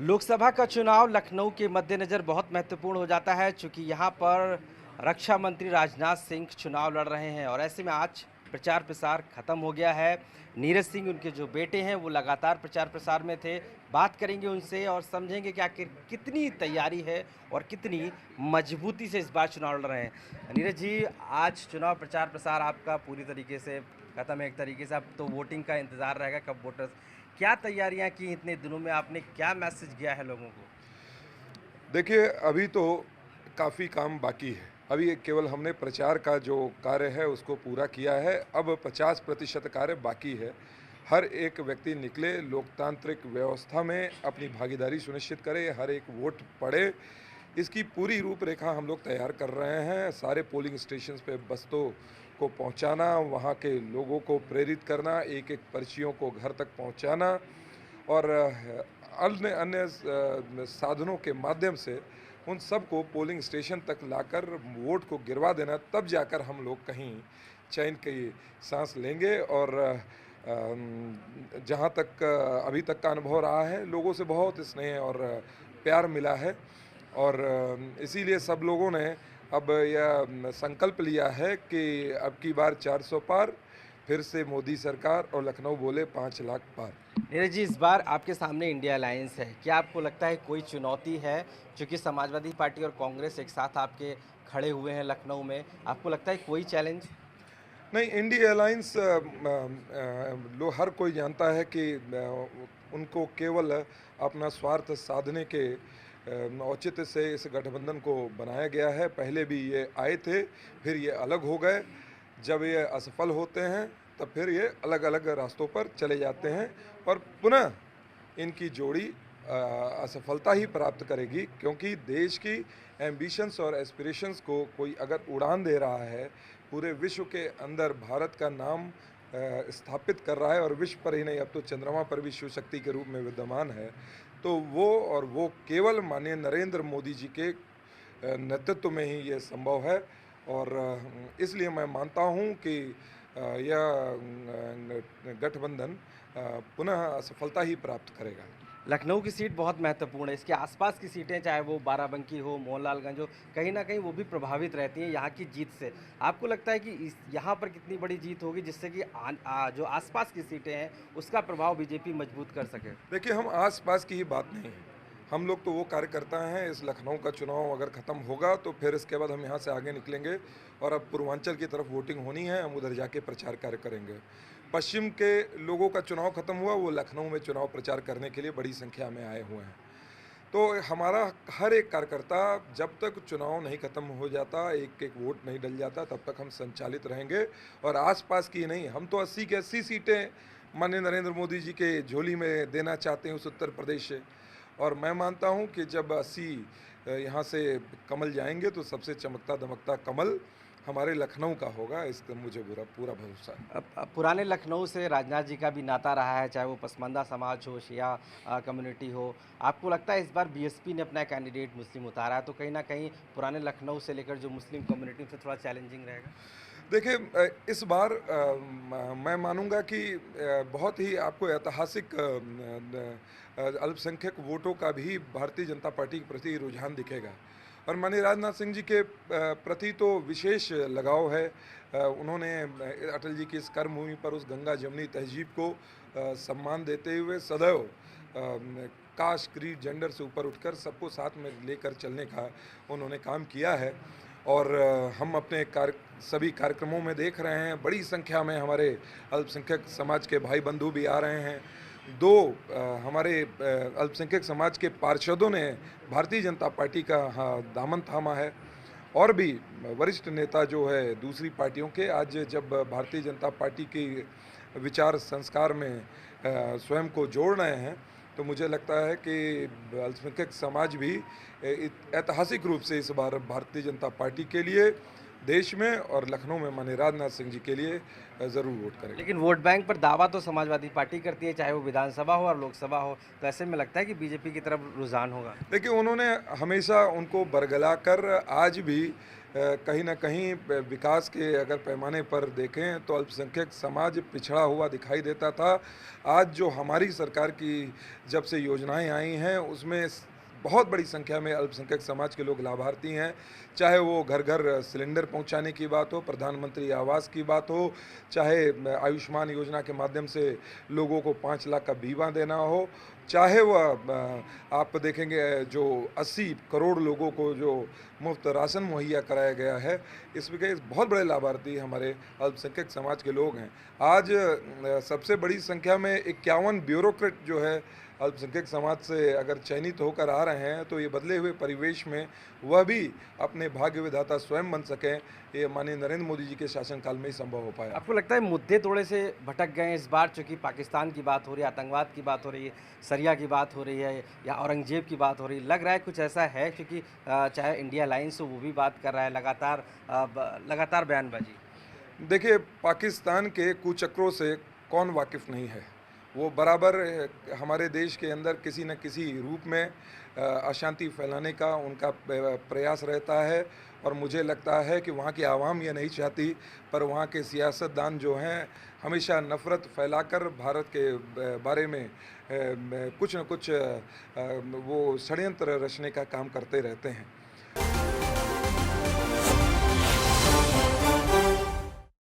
लोकसभा का चुनाव लखनऊ के मद्देनज़र बहुत महत्वपूर्ण हो जाता है, चूँकि यहाँ पर रक्षा मंत्री राजनाथ सिंह चुनाव लड़ रहे हैं और ऐसे में आज प्रचार प्रसार खत्म हो गया है। नीरज सिंह उनके जो बेटे हैं वो लगातार प्रचार प्रसार में थे। बात करेंगे उनसे और समझेंगे कि आखिर कितनी तैयारी है और कितनी मजबूती से इस बार चुनाव लड़ रहे हैं। नीरज जी, आज चुनाव प्रचार प्रसार आपका पूरी तरीके से खत्म है एक तरीके से। अब तो वोटिंग का इंतज़ार रहेगा कब वोटर्स क्या तैयारियां की इतने दिनों में, आपने क्या मैसेज दिया है लोगों को? देखिए, अभी तो काफ़ी काम बाकी है। अभी ये केवल हमने प्रचार का जो कार्य है उसको पूरा किया है। अब 50% कार्य बाकी है। हर एक व्यक्ति निकले, लोकतांत्रिक व्यवस्था में अपनी भागीदारी सुनिश्चित करे, हर एक वोट पड़े। इसकी पूरी रूपरेखा हम लोग तैयार कर रहे हैं। सारे पोलिंग स्टेशंस पे बस्तों को पहुंचाना, वहां के लोगों को प्रेरित करना, एक-एक पर्चियों को घर तक पहुंचाना और अन्य अन्य साधनों के माध्यम से उन सबको पोलिंग स्टेशन तक लाकर वोट को गिरवा देना, तब जाकर हम लोग कहीं चैन की सांस लेंगे। और जहाँ तक अभी तक का अनुभव रहा है, लोगों से बहुत स्नेह और प्यार मिला है और इसीलिए सब लोगों ने अब यह संकल्प लिया है कि अब की बार 400 पार, फिर से मोदी सरकार, और लखनऊ बोले 5 लाख पार। नीरज जी, इस बार आपके सामने इंडिया अलायंस है। क्या आपको लगता है कोई चुनौती है? क्योंकि समाजवादी पार्टी और कांग्रेस एक साथ आपके खड़े हुए हैं लखनऊ में। आपको लगता है कोई चैलेंज? नहीं, इंडिया अलायंस लोग हर कोई जानता है कि उनको केवल अपना स्वार्थ साधने के औचित्य से इस गठबंधन को बनाया गया है। पहले भी ये आए थे, फिर ये अलग हो गए। जब ये असफल होते हैं तब फिर ये अलग अलग रास्तों पर चले जाते हैं और पुनः इनकी जोड़ी असफलता ही प्राप्त करेगी, क्योंकि देश की एम्बिशंस और एस्पिरेशंस को कोई अगर उड़ान दे रहा है, पूरे विश्व के अंदर भारत का नाम स्थापित कर रहा है और विश्व पर ही नहीं, अब तो चंद्रमा पर भी शिव शक्ति के रूप में विद्यमान है, तो वो केवल माननीय नरेंद्र मोदी जी के नेतृत्व में ही ये संभव है। और इसलिए मैं मानता हूँ कि यह गठबंधन पुनः सफलता ही प्राप्त करेगा। लखनऊ की सीट बहुत महत्वपूर्ण है। इसके आसपास की सीटें, चाहे वो बाराबंकी हो, मोहनलालगंज हो, कहीं न कहीं वो भी प्रभावित रहती हैं यहाँ की जीत से। आपको लगता है कि इस यहाँ पर कितनी बड़ी जीत होगी जिससे कि जो आसपास की सीटें हैं, उसका प्रभाव बीजेपी मजबूत कर सके? देखिए, हम आस-पास की ही बात नहीं है। हम लोग तो वो कार्यकर्ता हैं। इस लखनऊ का चुनाव अगर ख़त्म होगा तो फिर इसके बाद हम यहाँ से आगे निकलेंगे और अब पूर्वांचल की तरफ वोटिंग होनी है, हम उधर जाके प्रचार कार्य करेंगे। पश्चिम के लोगों का चुनाव ख़त्म हुआ, वो लखनऊ में चुनाव प्रचार करने के लिए बड़ी संख्या में आए हुए हैं। तो हमारा हर एक कार्यकर्ता, जब तक चुनाव नहीं खत्म हो जाता, एक एक वोट नहीं डल जाता, तब तक हम संचालित रहेंगे। और आसपास की नहीं, हम तो 80 की 80 सीटें माननीय नरेंद्र मोदी जी के झोली में देना चाहते हैं उस उत्तर प्रदेश से। और मैं मानता हूं कि जब 80 यहाँ से कमल जाएंगे तो सबसे चमकता दमकता कमल हमारे लखनऊ का होगा, इसका मुझे पूरा भरोसा है। अब पुराने लखनऊ से राजनाथ जी का भी नाता रहा है, चाहे वो पसमानदा समाज हो, शिया कम्युनिटी हो। आपको लगता है इस बार बीएसपी ने अपना कैंडिडेट मुस्लिम उतारा है, तो कहीं न कहीं पुराने लखनऊ से लेकर जो मुस्लिम कम्युनिटी से थोड़ा चैलेंजिंग रहेगा? देखिए, इस बार मैं मानूंगा कि बहुत ही आपको ऐतिहासिक अल्पसंख्यक वोटों का भी भारतीय जनता पार्टी के प्रति रुझान दिखेगा। और माननीय राजनाथ सिंह जी के प्रति तो विशेष लगाव है। उन्होंने अटल जी की इस कर्मभूमि पर उस गंगा जमनी तहजीब को सम्मान देते हुए सदैव कास्ट, क्रीड, जेंडर से ऊपर उठकर सबको साथ में लेकर चलने का उन्होंने काम किया है। और हम अपने सभी कार्यक्रमों में देख रहे हैं, बड़ी संख्या में हमारे अल्पसंख्यक समाज के भाई बंधु भी आ रहे हैं। दो हमारे अल्पसंख्यक समाज के पार्षदों ने भारतीय जनता पार्टी का दामन थामा है। और भी वरिष्ठ नेता जो है दूसरी पार्टियों के, आज जब भारतीय जनता पार्टी की विचार संस्कार में स्वयं को जोड़ रहे हैं, तो मुझे लगता है कि अल्पसंख्यक समाज भी ऐतिहासिक रूप से इस बार भारतीय जनता पार्टी के लिए देश में और लखनऊ में माननीय राजनाथ सिंह जी के लिए ज़रूर वोट करेंगे। लेकिन वोट बैंक पर दावा तो समाजवादी पार्टी करती है, चाहे वो विधानसभा हो और लोकसभा हो, तो ऐसे में लगता है कि बीजेपी की तरफ रुझान होगा। देखिए, उन्होंने हमेशा उनको बरगला कर आज भी कहीं न कहीं विकास के अगर पैमाने पर देखें तो अल्पसंख्यक समाज पिछड़ा हुआ दिखाई देता था। आज जो हमारी सरकार की जब से योजनाएं आई हैं उसमें बहुत बड़ी संख्या में अल्पसंख्यक समाज के लोग लाभार्थी हैं, चाहे वो घर घर सिलेंडर पहुंचाने की बात हो, प्रधानमंत्री आवास की बात हो, चाहे आयुष्मान योजना के माध्यम से लोगों को 5 लाख का बीमा देना हो, चाहे वह आप देखेंगे जो 80 करोड़ लोगों को जो मुफ्त राशन मुहैया कराया गया है, इसमें के बहुत बड़े लाभार्थी हमारे अल्पसंख्यक समाज के लोग हैं। आज सबसे बड़ी संख्या में 51 ब्यूरोक्रेट जो है अल्पसंख्यक समाज से अगर चयनित होकर आ रहे हैं, तो ये बदले हुए परिवेश में वह भी अपने भाग्य विधाता स्वयं बन सकें, ये माननीय नरेंद्र मोदी जी के शासनकाल में ही संभव हो पाया। आपको लगता है मुद्दे थोड़े से भटक गए हैं इस बार, चूंकि पाकिस्तान की बात हो रही है, आतंकवाद की बात हो रही है, सरिया की बात हो रही है या औरंगजेब की बात हो रही है, लग रहा है कुछ ऐसा है? क्योंकि चाहे इंडिया अलायंस हो वो भी बात कर रहा है लगातार बयानबाजी। देखिए, पाकिस्तान के कुचक्रों से कौन वाकिफ़ नहीं है। वो बराबर हमारे देश के अंदर किसी न किसी रूप में अशांति फैलाने का उनका प्रयास रहता है, और मुझे लगता है कि वहाँ की आवाम ये नहीं चाहती, पर वहाँ के सियासतदान जो हैं हमेशा नफ़रत फैलाकर भारत के बारे में कुछ न कुछ वो षड्यंत्र रचने का काम करते रहते हैं।